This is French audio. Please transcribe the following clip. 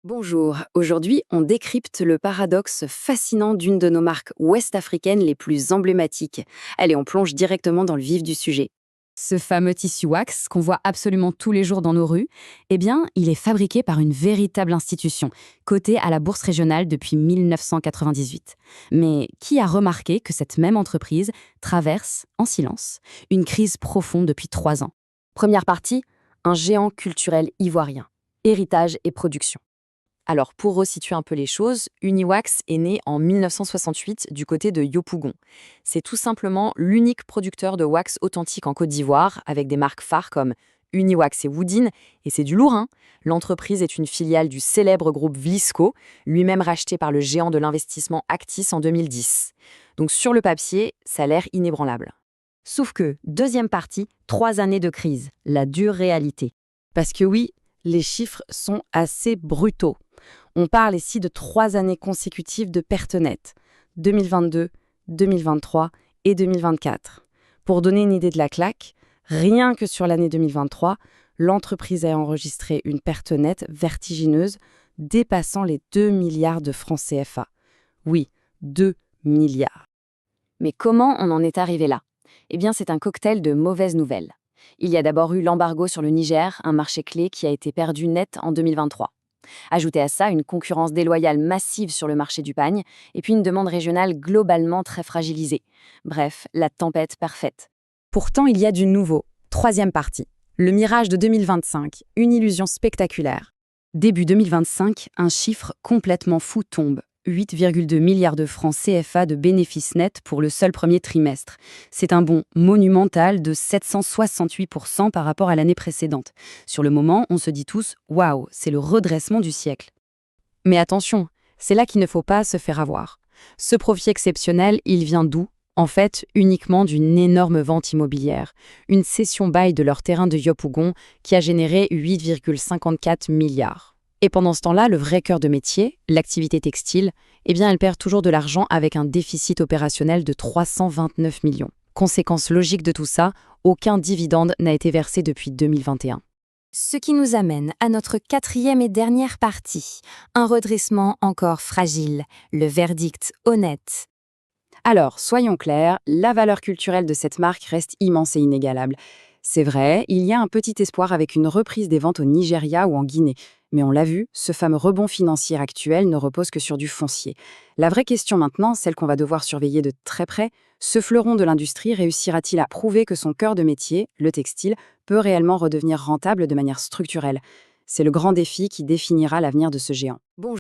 Bonjour, aujourd'hui on décrypte le paradoxe fascinant d'une de nos marques ouest-africaines les plus emblématiques. Allez, on plonge directement dans le vif du sujet. Ce fameux tissu wax qu'on voit absolument tous les jours dans nos rues, eh bien, il est fabriqué par une véritable institution, cotée à la Bourse régionale depuis 1998. Mais qui a remarqué que cette même entreprise traverse, en silence, une crise profonde depuis 3 ans? Première partie, un géant culturel ivoirien. Héritage et production. Alors, pour resituer un peu les choses, Uniwax est né en 1968 du côté de Yopougon. C'est tout simplement l'unique producteur de wax authentique en Côte d'Ivoire, avec des marques phares comme Uniwax et Woodin, et c'est du lourd, hein. L'entreprise est une filiale du célèbre groupe Vlisco, lui-même racheté par le géant de l'investissement Actis en 2010. Donc sur le papier, ça a l'air inébranlable. Sauf que, deuxième partie, 3 années de crise, la dure réalité. Parce que oui, les chiffres sont assez brutaux. On parle ici de 3 années consécutives de pertes nettes, 2022, 2023 et 2024. Pour donner une idée de la claque, rien que sur l'année 2023, l'entreprise a enregistré une perte nette vertigineuse dépassant les 2 milliards de francs CFA. Oui, 2 milliards. Mais comment on en est arrivé là? Eh bien, c'est un cocktail de mauvaises nouvelles. Il y a d'abord eu l'embargo sur le Niger, un marché clé qui a été perdu net en 2023. Ajoutez à ça une concurrence déloyale massive sur le marché du pagne, et puis une demande régionale globalement très fragilisée. Bref, la tempête parfaite. Pourtant, il y a du nouveau. Troisième partie. Le mirage de 2025, une illusion spectaculaire. Début 2025, un chiffre complètement fou tombe. 8,2 milliards de francs CFA de bénéfices nets pour le seul premier trimestre. C'est un bond monumental de 768% par rapport à l'année précédente. Sur le moment, on se dit tous « Waouh, c'est le redressement du siècle ». Mais attention, c'est là qu'il ne faut pas se faire avoir. Ce profit exceptionnel, il vient d'où? En fait, uniquement d'une énorme vente immobilière. Une cession bail de leur terrain de Yopougon qui a généré 8,54 milliards. Et pendant ce temps-là, le vrai cœur de métier, l'activité textile, eh bien, elle perd toujours de l'argent avec un déficit opérationnel de 329 millions. Conséquence logique de tout ça, aucun dividende n'a été versé depuis 2021. Ce qui nous amène à notre 4e et dernière partie, un redressement encore fragile, le verdict honnête. Alors, soyons clairs, la valeur culturelle de cette marque reste immense et inégalable. C'est vrai, il y a un petit espoir avec une reprise des ventes au Nigeria ou en Guinée. Mais on l'a vu, ce fameux rebond financier actuel ne repose que sur du foncier. La vraie question maintenant, celle qu'on va devoir surveiller de très près, ce fleuron de l'industrie réussira-t-il à prouver que son cœur de métier, le textile, peut réellement redevenir rentable de manière structurelle? C'est le grand défi qui définira l'avenir de ce géant. Bonjour.